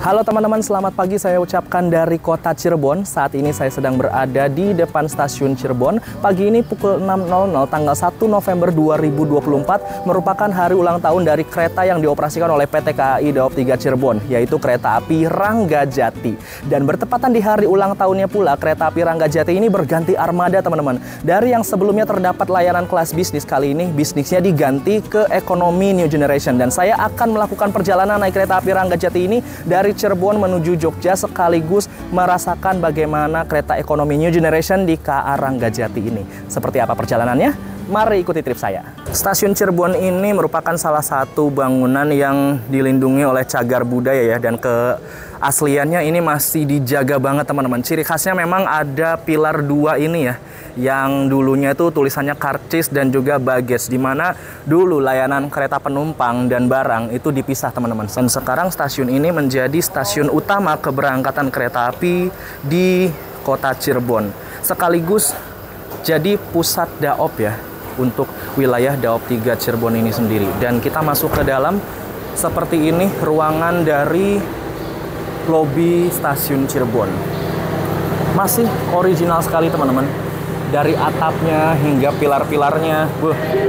Halo teman-teman, selamat pagi saya ucapkan dari kota Cirebon. Saat ini saya sedang berada di depan stasiun Cirebon. Pagi ini pukul 6.00 tanggal 1 November 2024 merupakan hari ulang tahun dari kereta yang dioperasikan oleh PT KAI Daop 3 Cirebon, yaitu kereta api Ranggajati. Dan bertepatan di hari ulang tahunnya pula, kereta api Ranggajati ini berganti armada teman-teman. Dari yang sebelumnya terdapat layanan kelas bisnis, kali ini bisnisnya diganti ke ekonomi new generation. Dan saya akan melakukan perjalanan naik kereta api Ranggajati ini dari Cirebon menuju Jogja sekaligus merasakan bagaimana kereta ekonomi new generation di KA Ranggajati ini. Seperti apa perjalanannya? Mari ikuti trip saya. Stasiun Cirebon ini merupakan salah satu bangunan yang dilindungi oleh cagar budaya ya, dan keasliannya ini masih dijaga banget teman-teman. Ciri khasnya memang ada pilar 2 ini ya, yang dulunya itu tulisannya karcis dan juga baggage, dimana dulu layanan kereta penumpang dan barang itu dipisah teman-teman. Dan sekarang stasiun ini menjadi stasiun utama keberangkatan kereta api di kota Cirebon, sekaligus jadi pusat daop ya untuk wilayah Daop 3 Cirebon ini sendiri. Dan kita masuk ke dalam seperti ini ruangan dari lobi stasiun Cirebon. Masih original sekali teman-teman. Dari atapnya hingga pilar-pilarnya,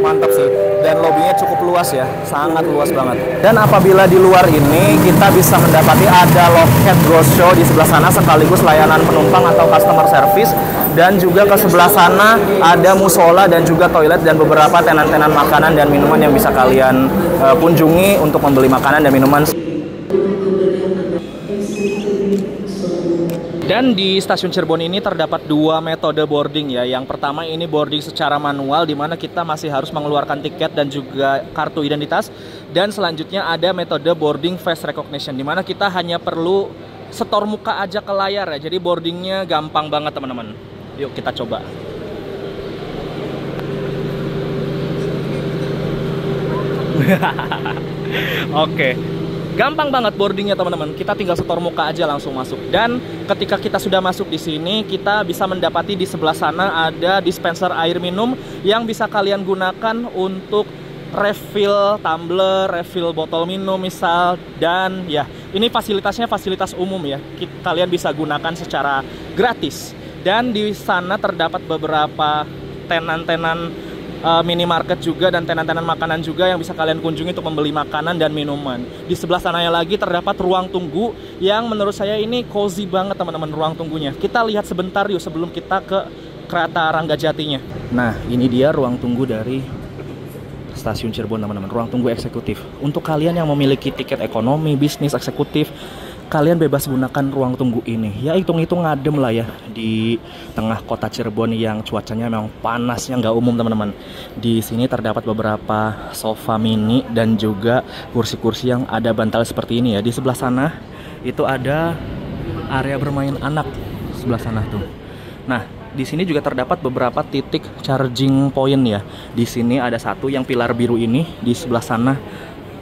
mantap sih. Dan lobinya cukup luas ya, sangat luas banget. Dan apabila di luar ini kita bisa mendapati ada loket go show di sebelah sana sekaligus layanan penumpang atau customer service. Dan juga ke sebelah sana ada musola dan juga toilet dan beberapa tenan-tenan makanan dan minuman yang bisa kalian kunjungi untuk membeli makanan dan minuman. Dan di stasiun Cirebon ini terdapat 2 metode boarding ya. Yang pertama ini boarding secara manual, di mana kita masih harus mengeluarkan tiket dan juga kartu identitas. Dan selanjutnya ada metode boarding face recognition, di mana kita hanya perlu setor muka aja ke layar ya. Jadi boardingnya gampang banget teman-teman. Yuk kita coba. Oke. Gampang banget boardingnya teman-teman. Kita tinggal setor muka aja langsung masuk. Dan ketika kita sudah masuk di sini, kita bisa mendapati di sebelah sana ada dispenser air minum yang bisa kalian gunakan untuk refill tumbler, refill botol minum misal. Dan ya, ini fasilitasnya fasilitas umum ya. Kalian bisa gunakan secara gratis. Dan di sana terdapat beberapa tenan-tenan minimarket juga dan tenan-tenan makanan juga yang bisa kalian kunjungi untuk membeli makanan dan minuman. Di sebelah sananya lagi terdapat ruang tunggu yang menurut saya ini cozy banget teman-teman ruang tunggunya. Kita lihat sebentar yuk sebelum kita ke kereta Ranggajatinya. Nah, ini dia ruang tunggu dari stasiun Cirebon teman-teman, ruang tunggu eksekutif. Untuk kalian yang memiliki tiket ekonomi, bisnis, eksekutif, kalian bebas gunakan ruang tunggu ini. Ya hitung-hitung ngadem lah ya di tengah kota Cirebon yang cuacanya memang panasnya nggak umum teman-teman. Di sini terdapat beberapa sofa mini dan juga kursi-kursi yang ada bantal seperti ini ya. Di sebelah sana itu ada area bermain anak sebelah sana tuh. Nah, di sini juga terdapat beberapa titik charging point ya. Di sini ada satu yang pilar biru ini, di sebelah sana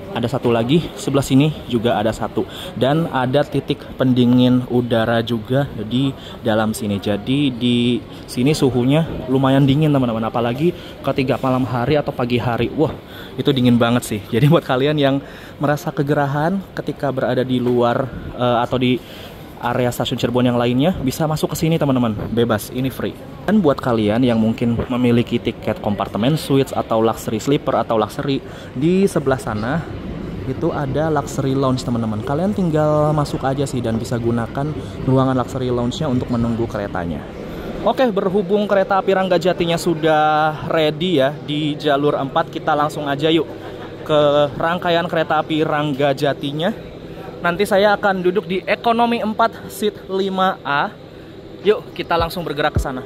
ada satu lagi, sebelah sini juga ada satu. Dan ada titik pendingin udara juga di dalam sini. Jadi di sini suhunya lumayan dingin teman-teman, apalagi ketika malam hari atau pagi hari. Wah, itu dingin banget sih. Jadi buat kalian yang merasa kegerahan ketika berada di luar atau di area stasiun Cirebon yang lainnya, bisa masuk ke sini teman-teman, bebas, ini free. Dan buat kalian yang mungkin memiliki tiket kompartemen suites atau luxury sleeper atau luxury, di sebelah sana itu ada luxury lounge teman-teman. Kalian tinggal masuk aja sih dan bisa gunakan ruangan luxury lounge-nya untuk menunggu keretanya. Oke, berhubung kereta api Ranggajatinya sudah ready ya di jalur 4, kita langsung aja yuk ke rangkaian kereta api Ranggajatinya. Nanti saya akan duduk di ekonomi 4 seat 5A. Yuk kita langsung bergerak ke sana.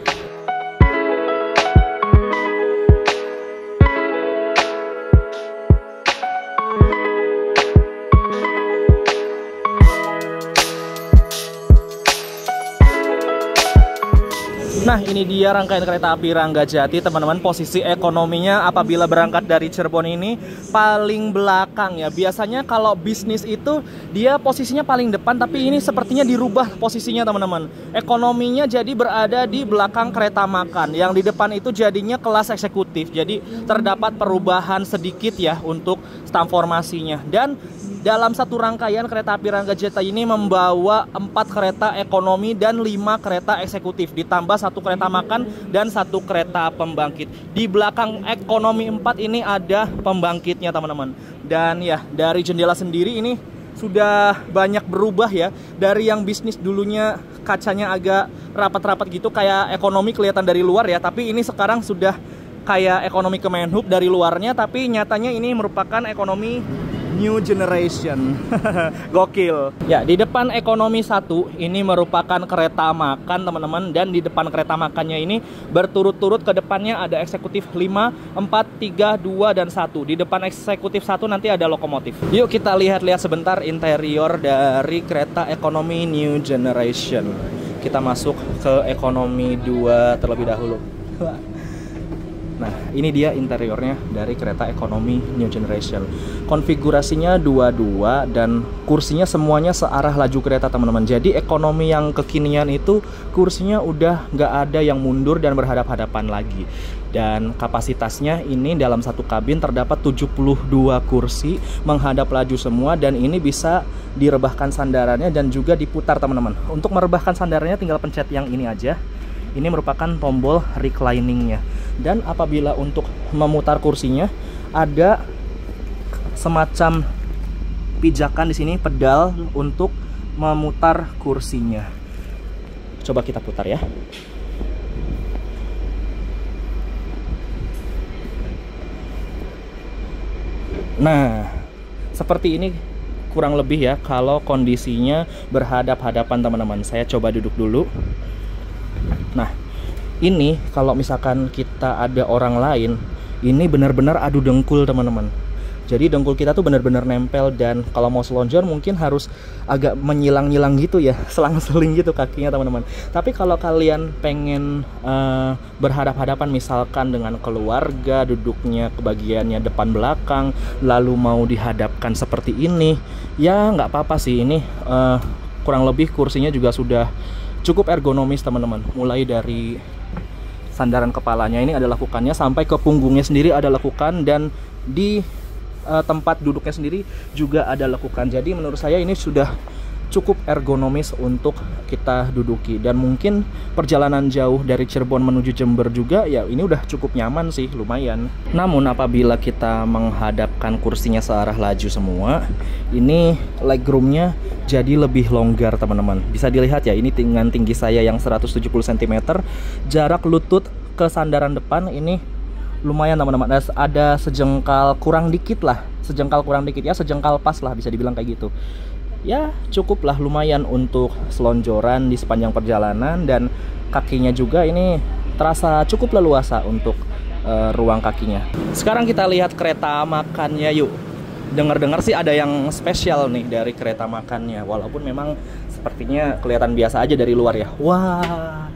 Nah, ini dia rangkaian kereta api Ranggajati, teman-teman. Posisi ekonominya apabila berangkat dari Cirebon ini paling belakang ya. Biasanya kalau bisnis itu dia posisinya paling depan, tapi ini sepertinya dirubah posisinya, teman-teman. Ekonominya jadi berada di belakang kereta makan. Yang di depan itu jadinya kelas eksekutif. Jadi terdapat perubahan sedikit ya untuk transformasinya. Dan dalam satu rangkaian kereta api Ranggajati ini membawa 4 kereta ekonomi dan 5 kereta eksekutif, ditambah 1 kereta makan dan 1 kereta pembangkit. Di belakang ekonomi 4 ini ada pembangkitnya, teman-teman. Dan ya, dari jendela sendiri ini sudah banyak berubah ya. Dari yang bisnis dulunya kacanya agak rapat-rapat gitu, kayak ekonomi kelihatan dari luar ya. Tapi ini sekarang sudah kayak ekonomi Kemenhub dari luarnya, tapi nyatanya ini merupakan ekonomi New Generation. Gokil. Ya, di depan ekonomi 1 ini merupakan kereta makan, teman-teman. Dan di depan kereta makannya ini berturut-turut ke depannya ada eksekutif 5, 4, 3, 2, dan 1. Di depan eksekutif 1 nanti ada lokomotif. Yuk kita lihat-lihat sebentar interior dari kereta ekonomi New Generation. Kita masuk ke ekonomi 2 terlebih dahulu. Nah, ini dia interiornya dari kereta ekonomi New Generation. Konfigurasinya 2-2 dan kursinya semuanya searah laju kereta, teman-teman. Jadi ekonomi yang kekinian itu kursinya udah nggak ada yang mundur dan berhadap-hadapan lagi. Dan kapasitasnya ini dalam satu kabin terdapat 72 kursi menghadap laju semua, dan ini bisa direbahkan sandarannya dan juga diputar, teman-teman. Untuk merebahkan sandarannya tinggal pencet yang ini aja. Ini merupakan tombol recliningnya. Dan apabila untuk memutar kursinya ada semacam pijakan di sini, pedal untuk memutar kursinya. Coba kita putar ya. Nah, seperti ini kurang lebih ya kalau kondisinya berhadap-hadapan, teman-teman. Saya coba duduk dulu. Nah, ini kalau misalkan kita ada orang lain, ini benar-benar adu dengkul, teman-teman. Jadi dengkul kita tuh benar-benar nempel, dan kalau mau selonjor mungkin harus agak menyilang-nyilang gitu ya, selang-seling gitu kakinya, teman-teman. Tapi kalau kalian pengen berhadap-hadapan misalkan dengan keluarga, duduknya kebagiannya depan belakang, lalu mau dihadapkan seperti ini, ya nggak apa-apa sih. Ini kurang lebih kursinya juga sudah cukup ergonomis, teman-teman. Mulai dari sandaran kepalanya ini ada lekukannya, sampai ke punggungnya sendiri ada lekukan, dan di tempat duduknya sendiri juga ada lekukan. Jadi menurut saya ini sudah cukup ergonomis untuk kita duduki, dan mungkin perjalanan jauh dari Cirebon menuju Jember juga ya ini udah cukup nyaman sih, lumayan. Namun apabila kita menghadapkan kursinya searah laju semua, ini legroomnya jadi lebih longgar, teman-teman. Bisa dilihat ya, ini dengan tinggi saya yang 170 cm, jarak lutut ke sandaran depan ini lumayan, teman-teman. Ada sejengkal kurang dikit lah, sejengkal kurang dikit ya, sejengkal pas lah bisa dibilang kayak gitu. Ya cukup lah, lumayan untuk selonjoran di sepanjang perjalanan, dan kakinya juga ini terasa cukup leluasa untuk ruang kakinya. Sekarang kita lihat kereta makannya yuk. Dengar-dengar sih ada yang spesial nih dari kereta makannya, walaupun memang sepertinya kelihatan biasa aja dari luar ya. Wah,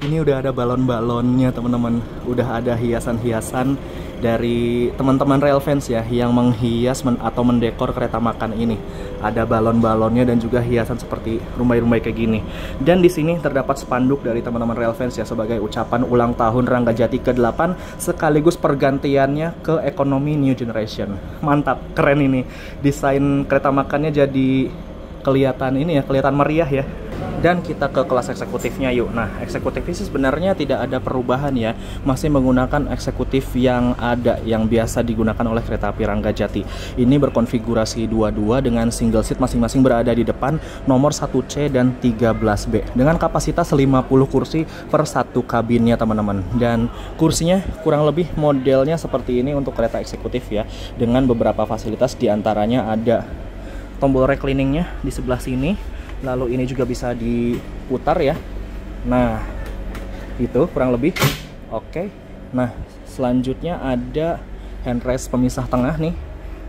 ini udah ada balon-balonnya, teman-teman. Udah ada hiasan-hiasan dari teman-teman Railfans ya yang menghias atau mendekor kereta makan ini. Ada balon-balonnya dan juga hiasan seperti rumbai-rumbai kayak gini. Dan di sini terdapat spanduk dari teman-teman Railfans ya sebagai ucapan ulang tahun Ranggajati ke-8 sekaligus pergantiannya ke ekonomi New Generation. Mantap, keren ini. Desain kereta makannya jadi kelihatan ini ya, kelihatan meriah ya. Dan kita ke kelas eksekutifnya yuk. Nah, eksekutif ini sebenarnya tidak ada perubahan ya, masih menggunakan eksekutif yang ada, yang biasa digunakan oleh kereta api Ranggajati. Ini berkonfigurasi 2-2 dengan single seat masing-masing berada di depan, nomor 1C dan 13B, dengan kapasitas 50 kursi per satu kabinnya, teman-teman. Dan kursinya kurang lebih modelnya seperti ini untuk kereta eksekutif ya, dengan beberapa fasilitas, diantaranya ada tombol recliningnya di sebelah sini. Lalu ini juga bisa diputar ya. Nah, itu kurang lebih. Oke. Nah, selanjutnya ada handrest pemisah tengah nih.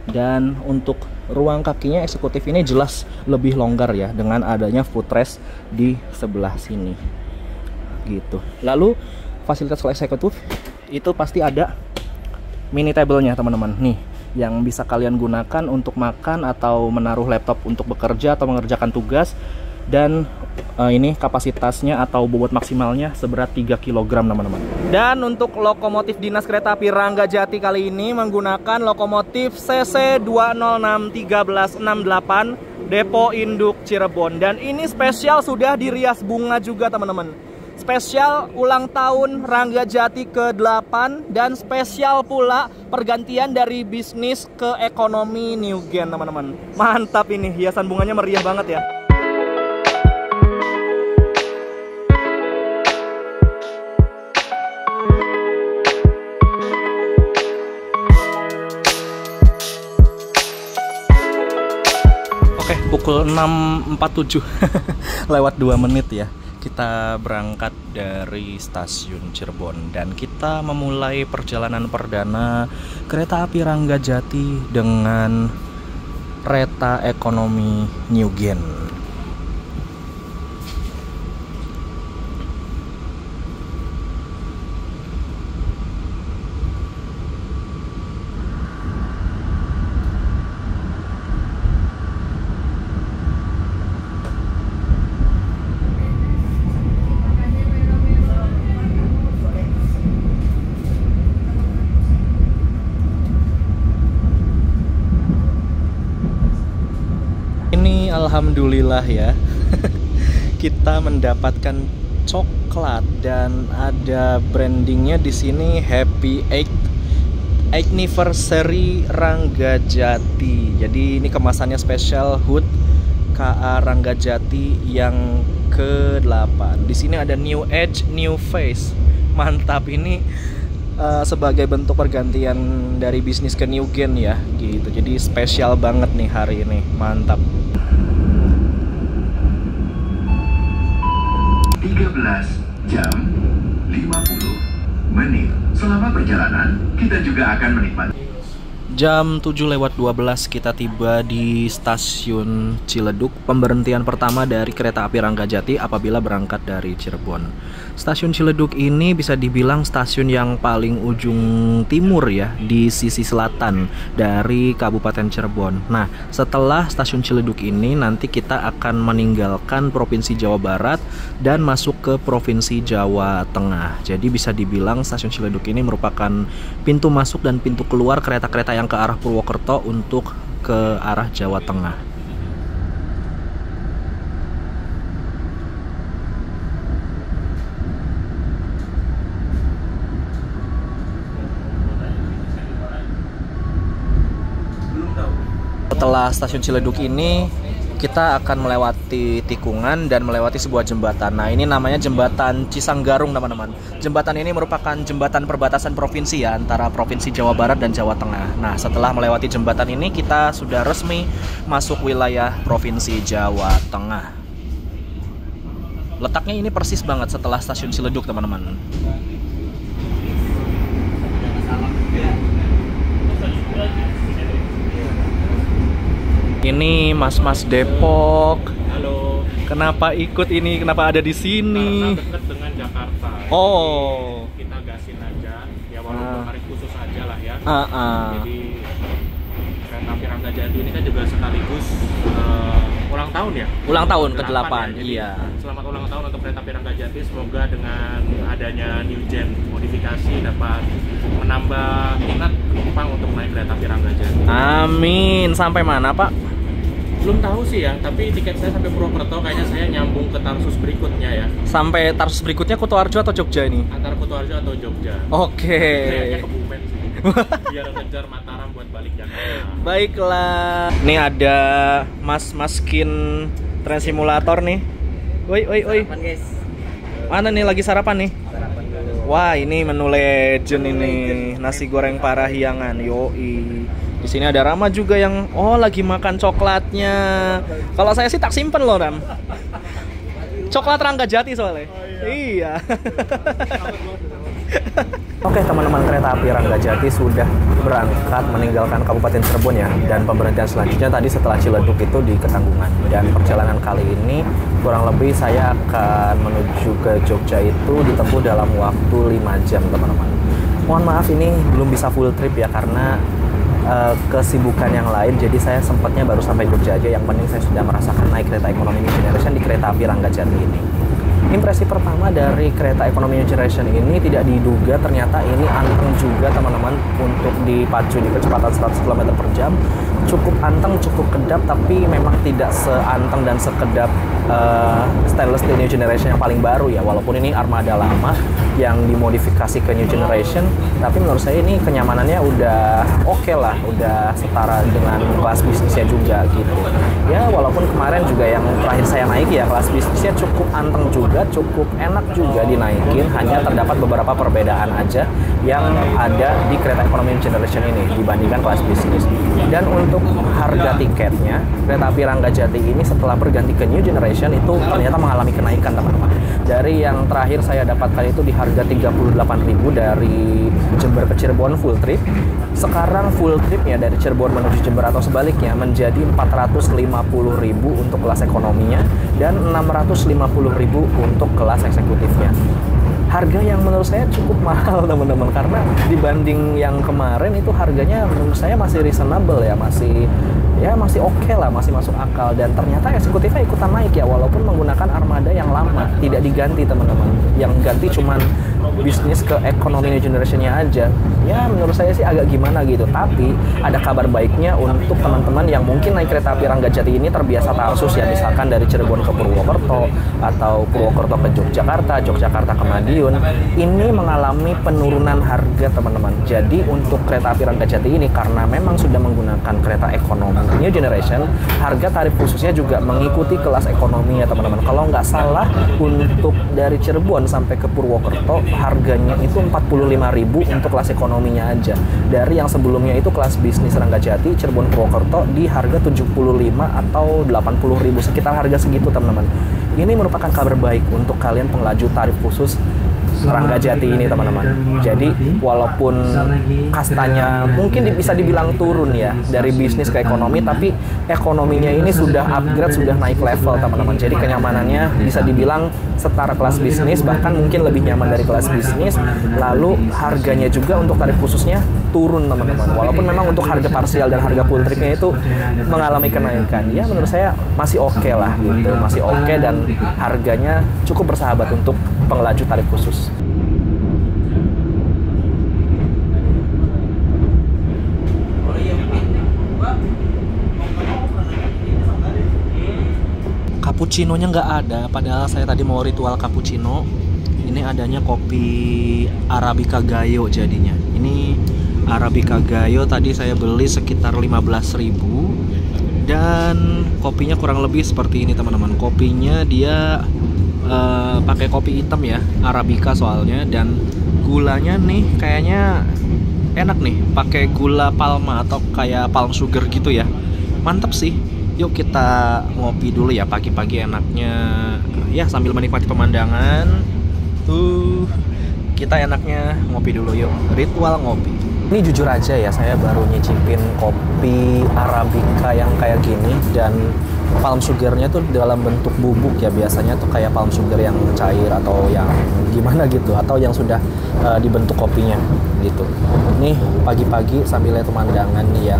Dan untuk ruang kakinya eksekutif ini jelas lebih longgar ya, dengan adanya footrest di sebelah sini. gitu. Lalu fasilitas kelas eksekutif itu pasti ada mini table-nya teman-teman. Nih, yang bisa kalian gunakan untuk makan atau menaruh laptop untuk bekerja atau mengerjakan tugas. Dan ini kapasitasnya atau bobot maksimalnya seberat 3 kg teman-teman. Dan untuk lokomotif dinas kereta api Ranggajati kali ini menggunakan lokomotif CC 2061368 Depo Induk Cirebon. Dan ini spesial sudah dirias bunga juga teman-teman. Spesial ulang tahun Ranggajati ke-8 dan spesial pula pergantian dari bisnis ke ekonomi New Gen teman-teman. Mantap ini, hiasan bunganya meriah banget ya. Oke, pukul 6.47 lewat 2 menit ya. Kita berangkat dari stasiun Cirebon dan kita memulai perjalanan perdana kereta api Ranggajati dengan kereta ekonomi New Gen. Alhamdulillah ya, kita mendapatkan coklat dan ada brandingnya di sini Happy 8th Anniversary Ranggajati. Jadi ini kemasannya special HUT KA Ranggajati yang ke-8. Di sini ada New Age, New Face. Mantap ini. Sebagai bentuk pergantian dari bisnis ke New Gen ya gitu. Jadi spesial banget nih hari ini. Mantap. 13 jam 50 menit. Selama perjalanan, kita juga akan menikmati. Jam 7:12 kita tiba di stasiun Ciledug, pemberhentian pertama dari kereta api Ranggajati apabila berangkat dari Cirebon. Stasiun Ciledug ini bisa dibilang stasiun yang paling ujung timur ya, di sisi selatan dari Kabupaten Cirebon. Nah, setelah stasiun Ciledug ini nanti kita akan meninggalkan Provinsi Jawa Barat dan masuk ke Provinsi Jawa Tengah. Jadi bisa dibilang stasiun Ciledug ini merupakan pintu masuk dan pintu keluar kereta-kereta yang ke arah Purwokerto untuk ke arah Jawa Tengah. Setelah stasiun Ciledug ini kita akan melewati tikungan dan melewati sebuah jembatan. Nah, ini namanya jembatan Cisanggarung, teman-teman. Jembatan ini merupakan jembatan perbatasan provinsi ya, antara Provinsi Jawa Barat dan Jawa Tengah. Nah, setelah melewati jembatan ini kita sudah resmi masuk wilayah Provinsi Jawa Tengah. Letaknya ini persis banget setelah stasiun Ciledug, teman-teman. Ini mas-mas Depok. Halo. Kenapa ikut ini? Kenapa ada di sini? Karena dekat dengan Jakarta. Oh. Jadi kita gasin aja. Ya walaupun hari khusus aja lah ya. Jadi kereta api Ranggajati ini kan juga sekaligus ulang tahun ya. Ulang tahun ke-8. Ya. Iya. Selamat ulang tahun untuk kereta api Ranggajati. Semoga dengan adanya new gen modifikasi dapat menambah minat penumpang untuk naik kereta api Ranggajati. Amin. Sampai mana, Pak? Belum tahu sih ya, tapi tiket saya sampai Purwokerto, kayaknya saya nyambung ke Tarsus berikutnya ya. Sampai Tarsus berikutnya Kutoarjo atau Jogja ini? Antara Kutoarjo atau Jogja. Oke. Kayaknya Kebumen sih. Biar ngejar Mataram buat balik Jakarta. Baiklah. Nih ada mas skin Train Simulator nih. Woi. Sarapan, guys. Mana nih lagi sarapan nih? Sarapan dulu. Wah, ini menu legend ini. Nasi goreng Parahyangan. Yoi. Di sini ada Rama juga yang lagi makan coklatnya. Kalau saya sih tak simpen loh, Ram. Coklat Rangga Jati soalnya. Iya. Oke teman-teman, kereta api Rangga Jati sudah berangkat meninggalkan Kabupaten Cirebon ya. Dan pemberhentian selanjutnya tadi setelah Ciledug itu di Ketanggungan. Dan perjalanan kali ini kurang lebih saya akan menuju ke Jogja itu ditempuh dalam waktu 5 jam teman-teman. Mohon maaf ini belum bisa full trip ya karena kesibukan yang lain. Jadi saya sempatnya baru sampai Jogja aja. Yang penting saya sudah merasakan naik kereta ekonomi New Generation di kereta api Rangga Jati ini. Impresi pertama dari kereta ekonomi New Generation ini tidak diduga ternyata ini anteng juga teman-teman untuk dipacu di kecepatan 100 km per jam. Cukup anteng, cukup kedap, tapi memang tidak seanteng dan sekedap stainless steel New Generation yang paling baru ya. Walaupun ini armada lama yang dimodifikasi ke New Generation, tapi menurut saya ini kenyamanannya udah oke lah, udah setara dengan kelas bisnisnya juga gitu. Ya walaupun kemarin juga yang terakhir saya naik ya kelas bisnisnya cukup anteng juga, cukup enak juga dinaikin, hanya terdapat beberapa perbedaan aja yang ada di kereta ekonomi New Generation ini dibandingkan kelas bisnis. Dan untuk harga tiketnya, kereta api Rangga Jati ini setelah berganti ke New Generation itu ternyata mengalami kenaikan teman-teman. Dari yang terakhir saya dapatkan itu di harga 38.000 dari Jember ke Cirebon full trip. Sekarang full tripnya dari Cirebon menuju Jember atau sebaliknya menjadi 450.000 untuk kelas ekonominya dan 650.000 untuk kelas eksekutifnya. Harga yang menurut saya cukup mahal teman-teman, karena dibanding yang kemarin itu harganya menurut saya masih reasonable ya, masih oke lah, masih masuk akal. Dan ternyata eksekutifnya ikutan naik ya, walaupun menggunakan armada yang lama, tidak diganti teman-teman. Yang ganti cuman bisnis ke ekonomi New Generation-nya aja. Ya menurut saya sih agak gimana gitu. Tapi ada kabar baiknya untuk teman-teman yang mungkin naik kereta api Rangga Jati ini terbiasa tarsus ya, misalkan dari Cirebon ke Purwokerto atau Purwokerto ke Yogyakarta, Yogyakarta ke Madiun. Ini mengalami penurunan harga teman-teman. Jadi untuk kereta api Rangga Jati ini karena memang sudah menggunakan kereta ekonomi New Generation, harga tarif khususnya juga mengikuti kelas ekonomi ya teman-teman. Kalau nggak salah untuk dari Cirebon sampai ke Purwokerto harganya itu 45.000 untuk kelas ekonominya aja. Dari yang sebelumnya itu kelas bisnis Rangga Jati Cirebon Purwokerto di harga 75 atau 80.000, sekitar harga segitu teman-teman. Ini merupakan kabar baik untuk kalian pengelaju tarif khusus Rangga Jati ini teman-teman. Jadi walaupun kastanya mungkin bisa dibilang turun ya dari bisnis ke ekonomi, tapi ekonominya ini sudah upgrade, sudah naik level teman-teman. Jadi kenyamanannya bisa dibilang setara kelas bisnis, bahkan mungkin lebih nyaman dari kelas bisnis. Lalu harganya juga untuk tarif khususnya turun teman-teman. Walaupun memang untuk harga parsial dan harga full tripnya itu mengalami kenaikan. Ya menurut saya masih oke lah gitu, masih oke dan harganya cukup bersahabat untuk pengelaju tarif khusus. Cappuccino-nya nggak ada, padahal saya tadi mau ritual cappuccino. Ini adanya kopi Arabica Gayo jadinya. Ini Arabica Gayo tadi saya beli sekitar 15.000 dan kopinya kurang lebih seperti ini teman-teman. Kopinya dia pakai kopi hitam ya, Arabica soalnya, dan gulanya nih kayaknya enak nih, pakai gula palma atau kayak palm sugar gitu ya. Mantap sih. Yuk kita ngopi dulu ya pagi-pagi enaknya ya, sambil menikmati pemandangan. Tuh, kita enaknya ngopi dulu yuk. Ritual ngopi. Ini jujur aja ya, saya baru nyicipin kopi Arabica yang kayak gini, dan palm sugarnya tuh dalam bentuk bubuk ya, biasanya tuh kayak palm sugar yang cair atau yang gimana gitu, atau yang sudah dibentuk kopinya gitu. Nih pagi-pagi sambil lihat pemandangan yang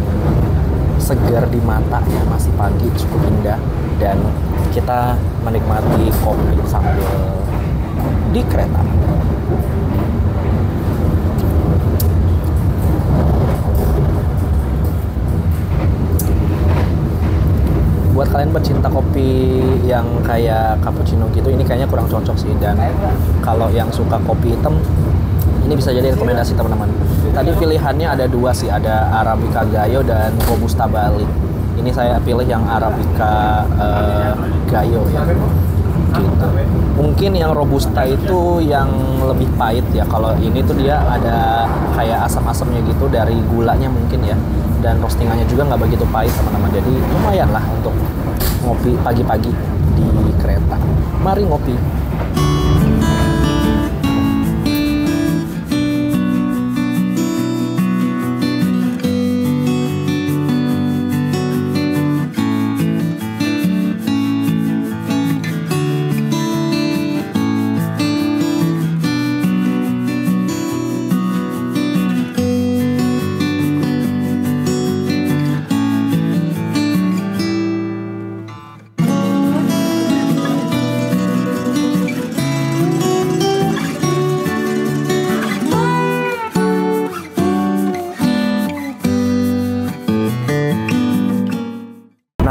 segar di mata ya, masih pagi, cukup indah, dan kita menikmati kopi sambil di kereta. Buat kalian pecinta kopi yang kayak cappuccino gitu, ini kayaknya kurang cocok sih. Dan kalau yang suka kopi hitam, ini bisa jadi rekomendasi teman-teman. Tadi pilihannya ada dua sih, ada Arabica Gayo dan Robusta Bali. Ini saya pilih yang Arabica Gayo ya. Gitu. Mungkin yang Robusta itu yang lebih pahit ya. Kalau ini tuh dia ada kayak asam-asamnya gitu dari gulanya mungkin ya. Dan roastingannya juga nggak begitu pahit teman-teman. Jadi lumayan lah untuk ngopi pagi-pagi di kereta. Mari ngopi.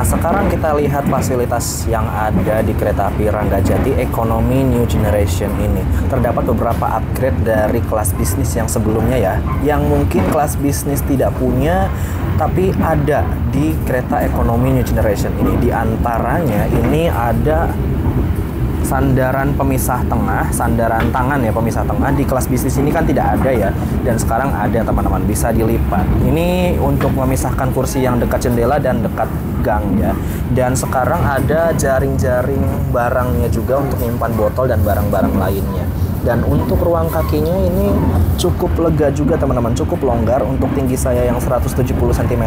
Sekarang kita lihat fasilitas yang ada di kereta api Ranggajati Economy New Generation ini. Terdapat beberapa upgrade dari kelas bisnis yang sebelumnya ya, yang mungkin kelas bisnis tidak punya, tapi ada di kereta Economy New Generation ini. Di antaranya ini ada sandaran pemisah tengah, sandaran tangan ya pemisah tengah. Di kelas bisnis ini kan tidak ada ya, dan sekarang ada teman-teman, bisa dilipat. Ini untuk memisahkan kursi yang dekat jendela dan dekat gang ya. Dan sekarang ada jaring-jaring barangnya juga untuk menyimpan botol dan barang-barang lainnya. Dan untuk ruang kakinya ini cukup lega juga teman-teman, cukup longgar. Untuk tinggi saya yang 170 cm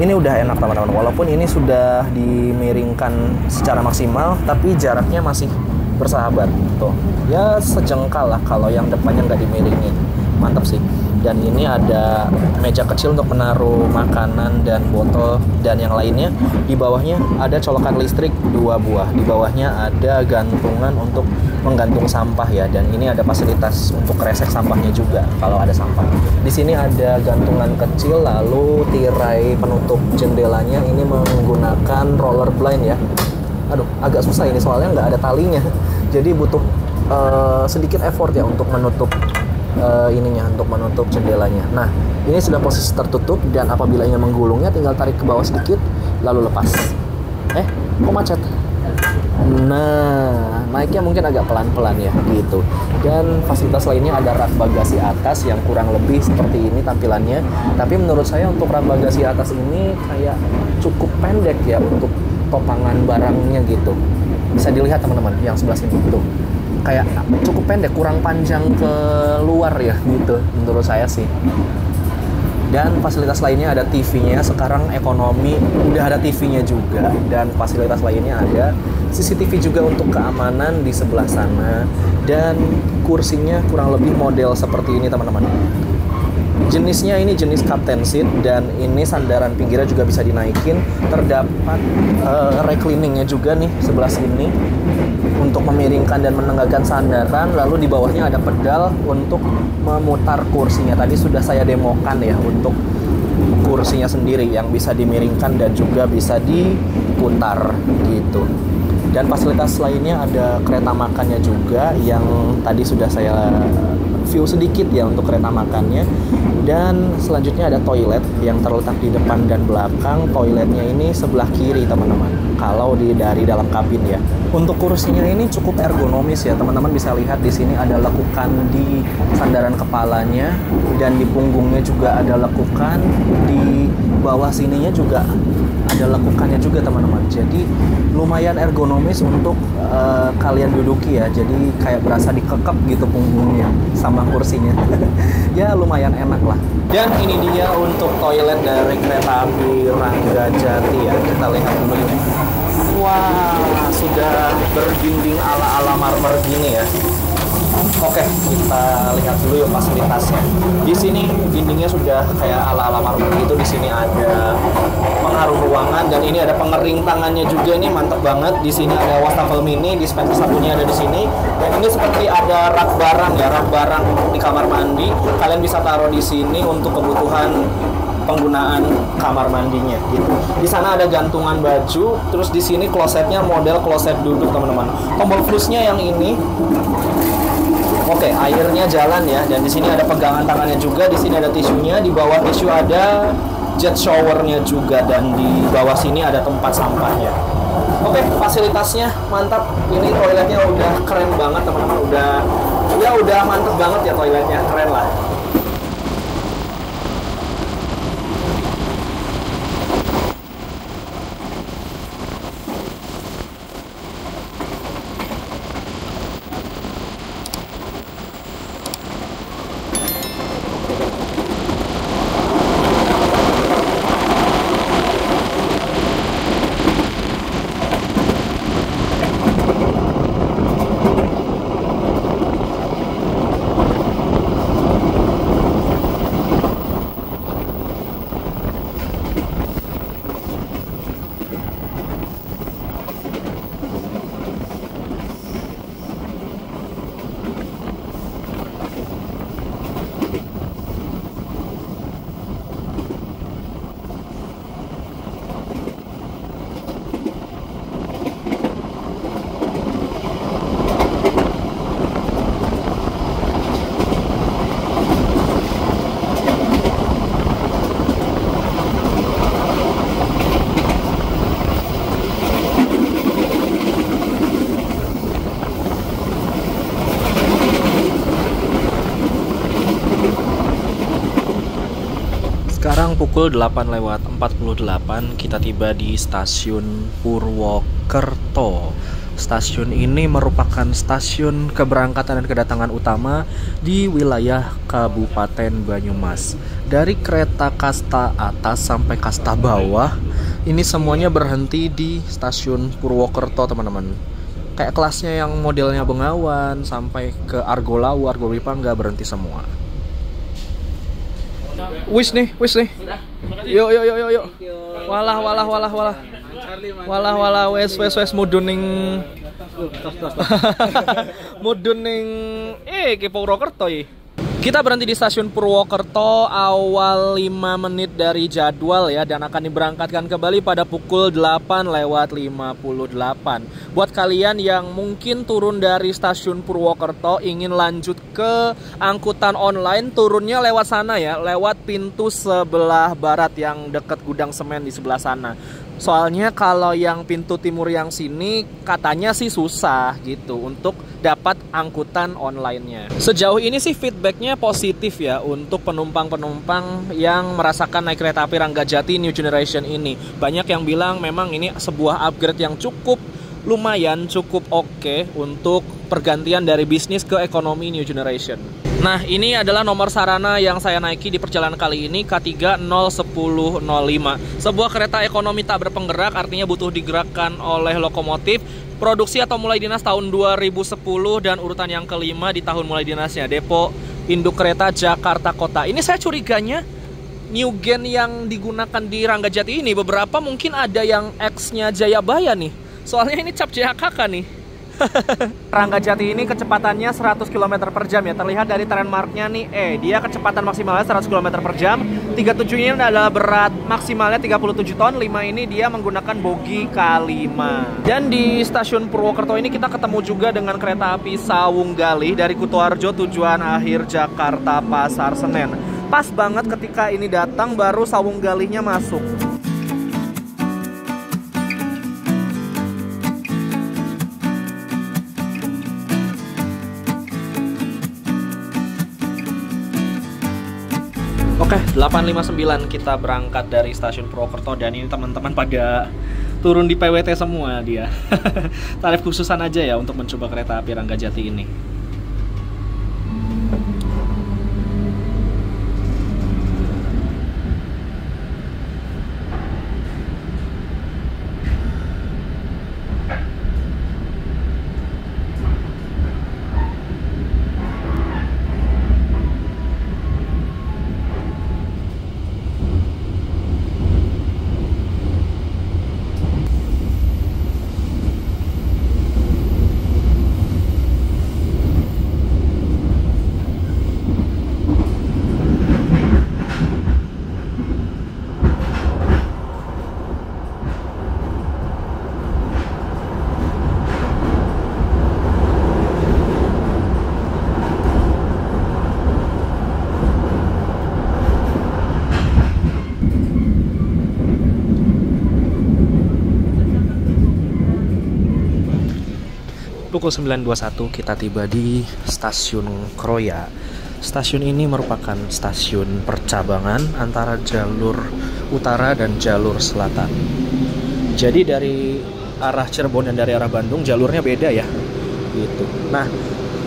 ini udah enak teman-teman. Walaupun ini sudah dimiringkan secara maksimal, tapi jaraknya masih bersahabat tuh ya, sejengkal lah kalau yang depannya nggak dimiringin. Mantap sih. Dan ini ada meja kecil untuk menaruh makanan dan botol dan yang lainnya. Di bawahnya ada colokan listrik 2 buah. Di bawahnya ada gantungan untuk menggantung sampah ya. Dan ini ada fasilitas untuk kresek sampahnya juga kalau ada sampah. Di sini ada gantungan kecil, lalu tirai penutup jendelanya ini menggunakan roller blind ya. Aduh, agak susah ini soalnya nggak ada talinya. Jadi butuh sedikit effort ya untuk menutup ininya, untuk menutup jendelanya. Nah, ini sudah posisi tertutup dan apabila ingin menggulungnya tinggal tarik ke bawah sedikit lalu lepas. Kok macet? Nah, naiknya mungkin agak pelan-pelan ya gitu. Dan fasilitas lainnya ada rak bagasi atas yang kurang lebih seperti ini tampilannya. Tapi menurut saya untuk rak bagasi atas ini kayak cukup pendek ya untuk topangan barangnya gitu. Bisa dilihat teman-teman yang sebelah sini tuh. Kayak cukup pendek, kurang panjang ke luar ya gitu menurut saya sih. Dan fasilitas lainnya ada TV-nya. Sekarang ekonomi udah ada TV-nya juga. Dan fasilitas lainnya ada CCTV juga untuk keamanan di sebelah sana. Dan kursinya kurang lebih model seperti ini teman-teman. Jenisnya ini jenis captain seat, dan ini sandaran pinggirnya juga bisa dinaikin. Terdapat recliningnya juga nih sebelah sini untuk memiringkan dan menegakkan sandaran. Lalu di bawahnya ada pedal untuk memutar kursinya. Tadi sudah saya demokan ya untuk kursinya sendiri yang bisa dimiringkan dan juga bisa diputar gitu. Dan fasilitas lainnya ada kereta makannya juga yang tadi sudah saya view sedikit ya untuk kereta makannya. Dan selanjutnya ada toilet yang terletak di depan dan belakang. Toiletnya ini sebelah kiri teman-teman, kalau dari dalam kabin ya. Untuk kursinya ini cukup ergonomis ya teman-teman, bisa lihat di sini ada lekukan di sandaran kepalanya dan di punggungnya juga ada lekukan, di bawah sininya juga ada lekukannya juga teman-teman. Jadi lumayan ergonomis untuk kalian duduki ya. Jadi kayak berasa dikekep gitu punggungnya sama kursinya. Ya lumayan enak lah. Dan ini dia untuk toilet dari kereta api Ranggajati ya. Kita lihat dulu ini. Wah, sudah berdinding ala-ala marmer gini ya. Oke, kita lihat dulu yuk fasilitasnya. Di sini dindingnya sudah kayak ala-ala marmer gitu. Di sini ada pengaruh ruangan dan ini ada pengering tangannya juga nih, mantep banget. Di sini ada wastafel mini, dispenser sabunnya ada di sini. Dan ini seperti ada rak barang ya, rak barang di kamar mandi. Kalian bisa taruh di sini untuk kebutuhan penggunaan kamar mandinya gitu. Di sana ada gantungan baju, terus di sini klosetnya model kloset duduk teman-teman. Tombol flusnya yang ini. Oke, airnya jalan ya, dan di sini ada pegangan tangannya juga. Di sini ada tisunya, di bawah tisu ada jet showernya juga, dan di bawah sini ada tempat sampahnya. Oke, fasilitasnya mantap. Ini toiletnya udah keren banget teman-teman, udah mantep banget ya toiletnya, keren lah. Sekarang pukul 8:48, kita tiba di stasiun Purwokerto. Stasiun ini merupakan stasiun keberangkatan dan kedatangan utama di wilayah Kabupaten Banyumas. Dari kereta kasta atas sampai kasta bawah, ini semuanya berhenti di stasiun Purwokerto, teman-teman. Kayak kelasnya yang modelnya Bengawan sampai ke Argo Lawu, Argo Wipangga berhenti semua. Wis nih. Yuk. Walah, wes muduning. Muduning ke Purwokerto ya. Kita berhenti di stasiun Purwokerto awal 5 menit dari jadwal ya, dan akan diberangkatkan kembali pada pukul 8:58. Buat kalian yang mungkin turun dari stasiun Purwokerto ingin lanjut ke angkutan online, turunnya lewat sana ya, lewat pintu sebelah barat yang dekat gudang semen di sebelah sana. Soalnya kalau yang pintu timur yang sini katanya sih susah gitu untuk dapat angkutan online-nya. Sejauh ini sih feedbacknya positif ya untuk penumpang-penumpang yang merasakan naik kereta api Ranggajati New Generation ini. Banyak yang bilang memang ini sebuah upgrade yang cukup lumayan, cukup oke untuk pergantian dari bisnis ke ekonomi New Generation. Nah, ini adalah nomor sarana yang saya naiki di perjalanan kali ini, K3-01005. Sebuah kereta ekonomi tak berpenggerak, artinya butuh digerakkan oleh lokomotif. Produksi atau mulai dinas tahun 2010 dan urutan yang kelima di tahun mulai dinasnya. Depo Induk Kereta Jakarta Kota. Ini saya curiganya new gen yang digunakan di Ranggajati ini beberapa mungkin ada yang X-nya Jayabaya nih. Soalnya ini cap JHKK nih. Ranggajati ini kecepatannya 100 km per jam ya. Terlihat dari tren marknya nih, dia kecepatan maksimalnya 100 km per jam. 37 ini adalah berat maksimalnya 37 ton. 5 ini dia menggunakan bogi K5. Dan di stasiun Purwokerto ini kita ketemu juga dengan kereta api Sawung Galih dari Kutoarjo tujuan akhir Jakarta Pasar Senen. Pas banget ketika ini datang baru Sawung Galihnya masuk. Oke, 8:59 kita berangkat dari stasiun Purwokerto dan ini teman-teman pada turun di PWT semua dia. Tarif khususan aja ya untuk mencoba kereta api Ranggajati ini. Pukul 9.21 kita tiba di stasiun Kroya. Stasiun ini merupakan stasiun percabangan antara jalur utara dan jalur selatan. Jadi dari arah Cirebon dan dari arah Bandung jalurnya beda ya. Gitu. Nah,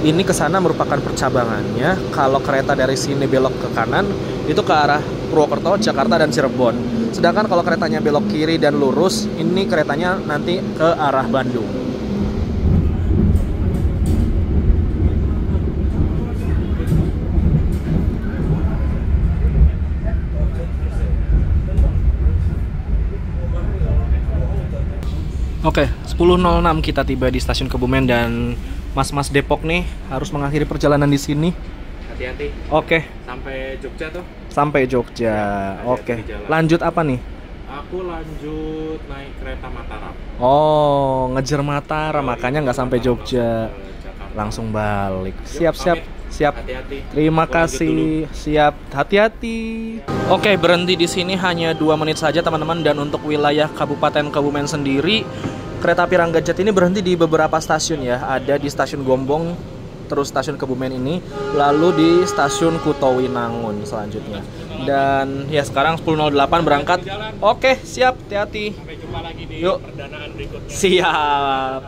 ini ke sana merupakan percabangannya. Kalau kereta dari sini belok ke kanan itu ke arah Purwokerto, Jakarta dan Cirebon. Sedangkan kalau keretanya belok kiri dan lurus, ini keretanya nanti ke arah Bandung. Oke, 10.06 kita tiba di stasiun Kebumen dan mas-mas Depok nih harus mengakhiri perjalanan di sini. Hati-hati. Oke. Sampai Jogja tuh. Sampai Jogja. Ya, oke. Lanjut apa nih? Aku lanjut naik kereta Mataram. Oh, ngejar Mataram, makanya nggak sampai Jogja. Langsung balik. Siap-siap. Siap. Hati-hati. Terima kasih. Siap. Hati-hati. Oke, berhenti di sini hanya 2 menit saja teman-teman, dan untuk wilayah Kabupaten Kebumen sendiri kereta api Ranggajati ini berhenti di beberapa stasiun ya. Ada di stasiun Gombong, terus stasiun Kebumen ini, lalu di stasiun Kutowinangun selanjutnya. Dan ya sekarang 10.08 berangkat. Oke, siap, hati-hati. Sampai jumpa lagi di Yuk. perdanaan berikutnya. Siap.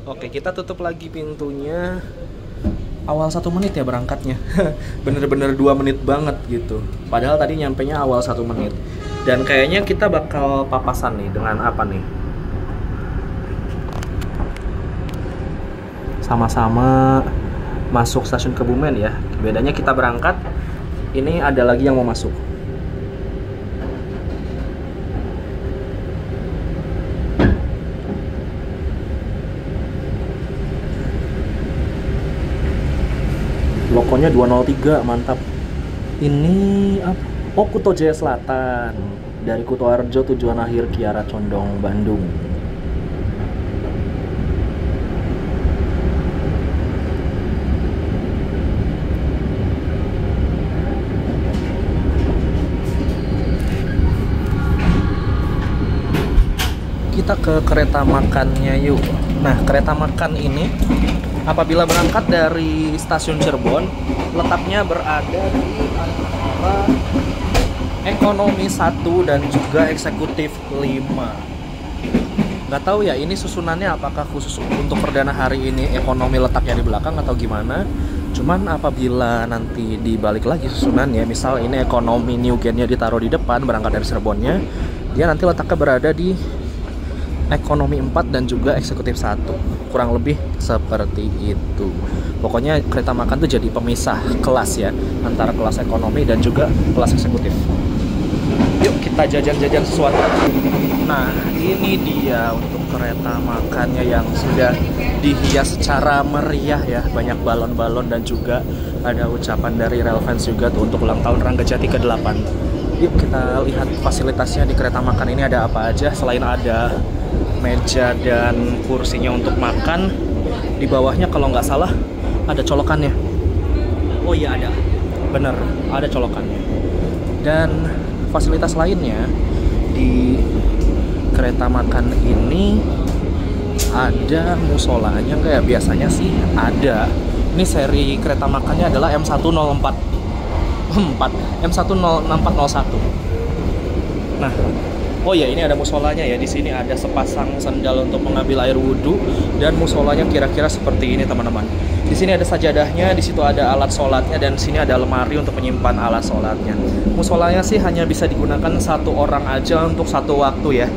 Oke, kita tutup lagi pintunya. Awal 1 menit ya berangkatnya. Bener-bener 2 menit banget gitu. Padahal tadi nyampenya awal 1 menit. Dan kayaknya kita bakal papasan nih dengan apa nih? Sama-sama masuk stasiun Kebumen ya. Bedanya kita berangkat, ini ada lagi yang mau masuk. Lokonya 203, mantap. Ini apa? Oh, Kuto Jaya Selatan. Dari Kutoarjo tujuan akhir Kiara Condong, Bandung. Kita ke kereta makannya yuk. Nah, kereta makan ini apabila berangkat dari stasiun Cirebon, letaknya berada di antara ekonomi 1 dan juga eksekutif 5. Nggak tahu ya ini susunannya apakah khusus untuk perdana hari ini ekonomi letaknya di belakang atau gimana. Cuman apabila nanti dibalik lagi susunannya, misal ini ekonomi New Gen-nya ditaruh di depan berangkat dari Cirebonnya, dia nanti letaknya berada di ekonomi 4 dan juga eksekutif 1. Kurang lebih seperti itu. Pokoknya kereta makan tuh jadi pemisah kelas ya, antara kelas ekonomi dan juga kelas eksekutif. Yuk kita jajan-jajan sesuatu. Nah, ini dia untuk kereta makannya yang sudah dihias secara meriah ya. Banyak balon-balon dan juga ada ucapan dari Relevance juga tuh untuk ulang tahun Ranggajati ke-8. Yuk kita lihat fasilitasnya di kereta makan ini ada apa aja. Selain ada meja dan kursinya untuk makan, di bawahnya kalau nggak salah ada colokannya. Oh iya ada, bener ada colokannya. Dan fasilitas lainnya di kereta makan ini ada musolanya nggak ya? Biasanya sih ada. Ini seri kereta makannya adalah M104 M10401. Nah, oh ya, ini ada musolanya ya. Di sini ada sepasang sandal untuk mengambil air wudhu dan musolanya kira-kira seperti ini, teman-teman. Di sini ada sajadahnya, di situ ada alat sholatnya, dan di sini ada lemari untuk menyimpan alat sholatnya. Musolanya sih hanya bisa digunakan 1 orang aja untuk 1 waktu ya.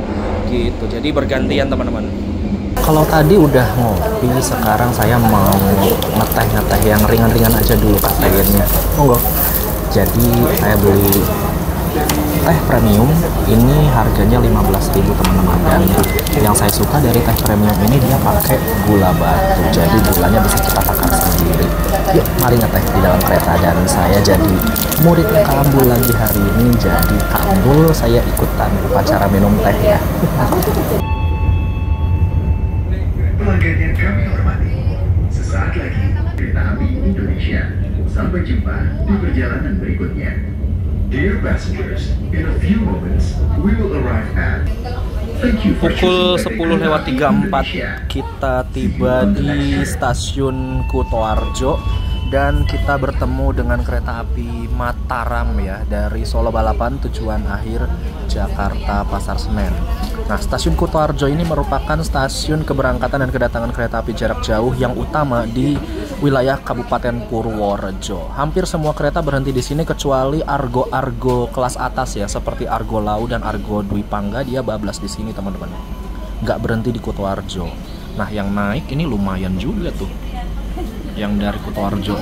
Gitu. Jadi bergantian, teman-teman. Kalau tadi udah ngopi, sekarang saya mau ngeteh-ngeteh yang ringan-ringan aja dulu kafeinnya. Monggo. Jadi saya beli teh premium, ini harganya 15.000 teman-teman, dan yang saya suka dari teh premium ini dia pakai gula batu, jadi gulanya bisa kita takar sendiri. Yuk mari ngeteh di dalam kereta, dan saya jadi murid Kambul lagi hari ini. Jadi Kambul saya ikutan upacara minum teh ya. Pelanggan yang kami hormati, sesaat lagi kereta api Indonesia. Sampai jumpa di perjalanan berikutnya. Dear passengers, in a few moments we will arrive at. Pukul 10:34 kita tiba di stasiun Kutoarjo dan kita bertemu dengan kereta api Mataram ya, dari Solo Balapan tujuan akhir Jakarta Pasar Senen. Nah, stasiun Kutoarjo ini merupakan stasiun keberangkatan dan kedatangan kereta api jarak jauh yang utama di wilayah Kabupaten Purworejo. Hampir semua kereta berhenti di sini kecuali Argo kelas atas ya, seperti Argo Lau dan Argo Dwi Pangga, dia bablas di sini teman-teman. Nggak berhenti di Kutoarjo. Nah, yang naik ini lumayan juga tuh, yang dari Kutoarjo.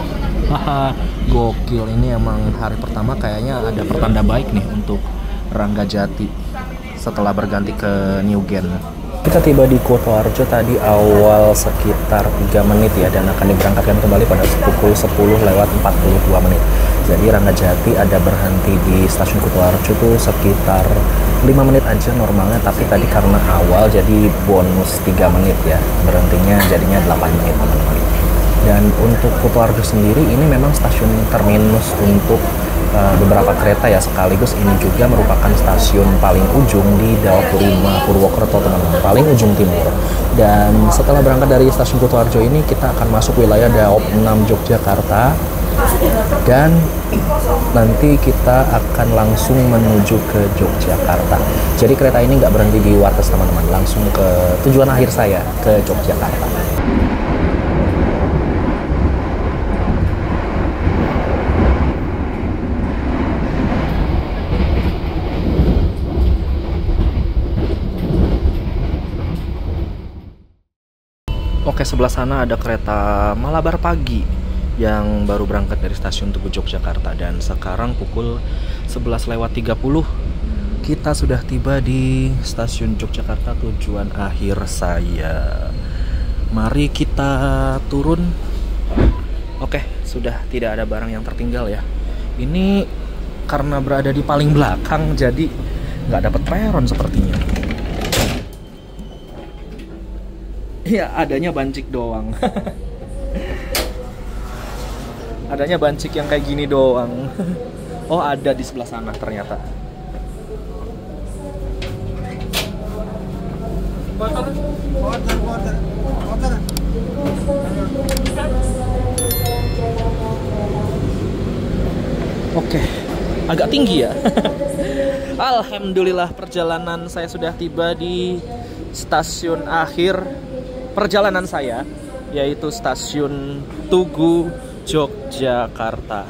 Haha, gokil. Ini emang hari pertama kayaknya ada pertanda baik nih untuk Ranggajati setelah berganti ke New Gen. Kita tiba di Kutoarjo tadi awal sekitar 3 menit ya, dan akan diberangkatkan kembali pada pukul 10:42 menit. Jadi Ranggajati ada berhenti di stasiun Kutoarjo tuh sekitar 5 menit aja normalnya, tapi tadi karena awal jadi bonus 3 menit ya, berhentinya jadinya 8 menit teman-teman. Dan untuk Kutoarjo sendiri ini memang stasiun terminus untuk beberapa kereta ya, sekaligus ini juga merupakan stasiun paling ujung di Daob 5 Purwokerto teman-teman, paling ujung timur. Dan setelah berangkat dari stasiun Kutoarjo ini kita akan masuk wilayah Daob 6 Yogyakarta, dan nanti kita akan langsung menuju ke Yogyakarta. Jadi kereta ini nggak berhenti di Wates teman-teman, langsung ke tujuan akhir saya, ke Yogyakarta. Oke, sebelah sana ada kereta Malabar pagi yang baru berangkat dari stasiun Tugu Yogyakarta, dan sekarang pukul 11:30 kita sudah tiba di stasiun Yogyakarta, tujuan akhir saya. Mari kita turun. Oke, sudah tidak ada barang yang tertinggal ya. Ini karena berada di paling belakang jadi nggak dapat peron sepertinya. Iya, adanya bancik doang. Adanya bancik yang kayak gini doang. Oh, ada di sebelah sana ternyata. Oke, agak tinggi ya. Alhamdulillah, perjalanan saya sudah tiba di stasiun akhir perjalanan saya, yaitu stasiun Tugu Yogyakarta.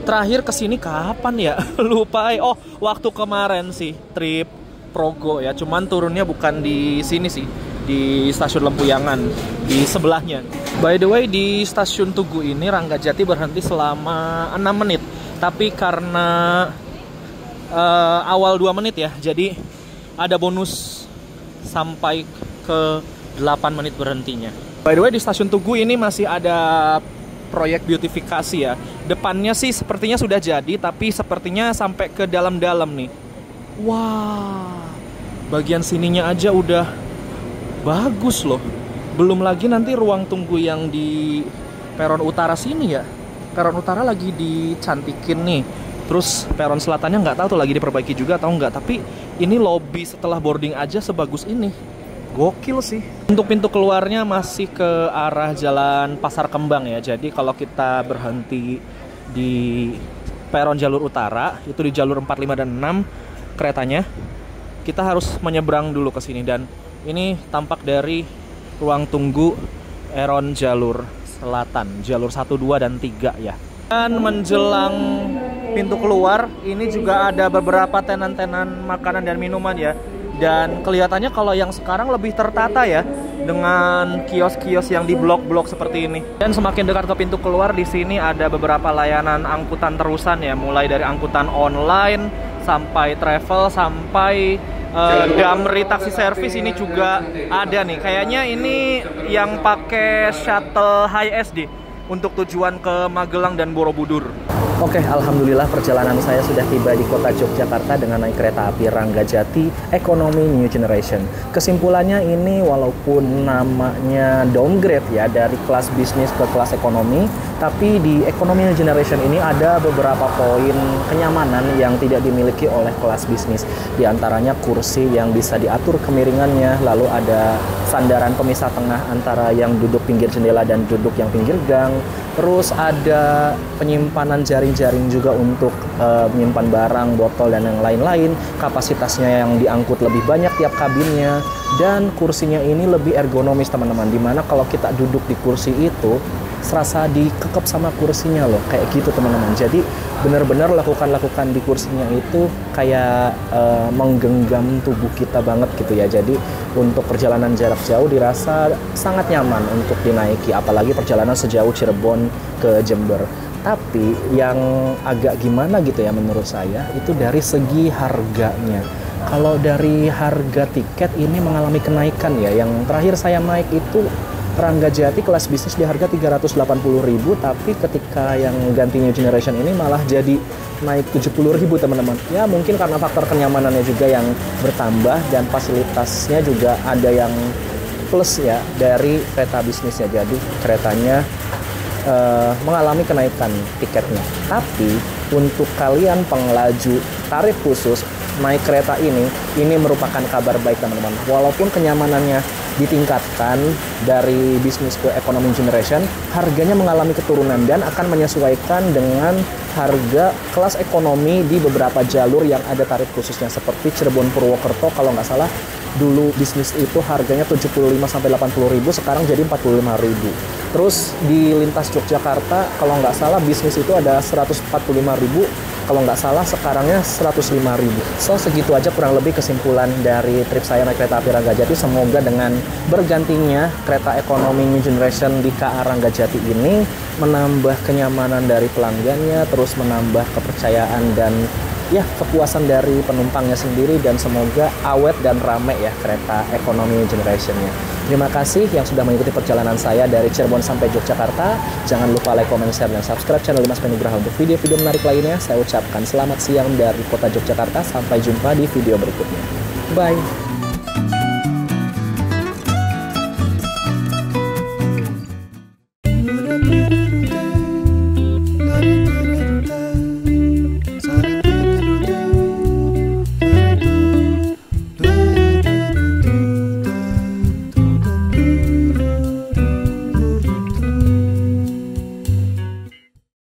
Terakhir kesini kapan ya? Lupa. Oh, waktu kemarin sih, trip Progo ya. Cuman turunnya bukan di sini sih, di stasiun Lempuyangan, di sebelahnya. By the way, di stasiun Tugu ini Ranggajati berhenti selama 6 menit. Tapi karena awal 2 menit ya, jadi ada bonus sampai ke 8 menit berhentinya. By the way, di stasiun Tugu ini masih ada proyek beautifikasi ya. Depannya sih sepertinya sudah jadi, tapi sepertinya sampai ke dalam-dalam nih. Wah, bagian sininya aja udah bagus loh. Belum lagi nanti ruang tunggu yang di peron utara sini ya. Peron utara lagi dicantikin nih. Terus peron selatannya nggak tahu tuh lagi diperbaiki juga atau nggak. Tapi ini lobby setelah boarding aja sebagus ini. Gokil sih. Untuk pintu keluarnya masih ke arah Jalan Pasar Kembang ya. Jadi kalau kita berhenti di peron jalur utara, itu di jalur 4, 5, dan 6 keretanya, kita harus menyeberang dulu ke sini. Dan ini tampak dari ruang tunggu peron jalur selatan, jalur 1, 2, dan 3 ya. Dan menjelang pintu keluar, ini juga ada beberapa tenan-tenan makanan dan minuman ya. Dan kelihatannya kalau yang sekarang lebih tertata ya, dengan kios-kios yang di blok-blok seperti ini. Dan semakin dekat ke pintu keluar, di sini ada beberapa layanan angkutan terusan ya, mulai dari angkutan online sampai travel sampai Damri taksi service ini juga ada nih. Kayaknya ini yang pakai shuttle HiSD untuk tujuan ke Magelang dan Borobudur. Oke, alhamdulillah perjalanan saya sudah tiba di kota Yogyakarta dengan naik kereta api Ranggajati Ekonomi New Generation. Kesimpulannya ini walaupun namanya downgrade ya dari kelas bisnis ke kelas ekonomi, tapi di Ekonomi New Generation ini ada beberapa poin kenyamanan yang tidak dimiliki oleh kelas bisnis. Di antaranya kursi yang bisa diatur kemiringannya, lalu ada sandaran pemisah tengah antara yang duduk pinggir jendela dan duduk yang pinggir gang. Terus ada penyimpanan jaring-jaring juga untuk menyimpan barang, botol, dan yang lain-lain. Kapasitasnya yang diangkut lebih banyak tiap kabinnya. Dan kursinya ini lebih ergonomis teman-teman. Dimana kalau kita duduk di kursi itu, serasa dikekep sama kursinya loh. Kayak gitu teman-teman. Jadi benar-benar lakukan di kursinya itu kayak menggenggam tubuh kita banget gitu ya. Jadi untuk perjalanan jarak jauh dirasa sangat nyaman untuk dinaiki, apalagi perjalanan sejauh Cirebon ke Jember. Tapi yang agak gimana gitu ya menurut saya itu dari segi harganya. Kalau dari harga tiket ini mengalami kenaikan ya. Yang terakhir saya naik itu Ranggajati kelas bisnis di harga 380.000, tapi ketika yang ganti New Generation ini malah jadi naik 70.000 teman-teman. Ya mungkin karena faktor kenyamanannya juga yang bertambah dan fasilitasnya juga ada yang plus ya dari kereta bisnisnya. Jadi keretanya mengalami kenaikan tiketnya. Tapi untuk kalian pengelaju tarif khusus naik kereta ini merupakan kabar baik teman-teman. Walaupun kenyamanannya ditingkatkan dari bisnis ke economy generation, harganya mengalami keturunan dan akan menyesuaikan dengan harga kelas ekonomi di beberapa jalur yang ada tarif khususnya, seperti Cirebon Purwokerto kalau nggak salah dulu bisnis itu harganya 75-80 ribu, sekarang jadi 45 ribu. Terus di lintas Yogyakarta kalau nggak salah bisnis itu ada 145 ribu, kalau nggak salah sekarangnya 105 ribu. So segitu aja kurang lebih kesimpulan dari trip saya naik kereta api Ranggajati. Semoga dengan bergantinya kereta ekonomi new generation di KA Ranggajati ini menambah kenyamanan dari pelanggannya, terus menambah kepercayaan dan ya kepuasan dari penumpangnya sendiri, dan semoga awet dan ramai ya kereta ekonomi generationnya. Terima kasih yang sudah mengikuti perjalanan saya dari Cirebon sampai Yogyakarta. Jangan lupa like, comment, share, dan subscribe channel Dimas Penugraha untuk video-video menarik lainnya. Saya ucapkan selamat siang dari kota Yogyakarta. Sampai jumpa di video berikutnya. Bye!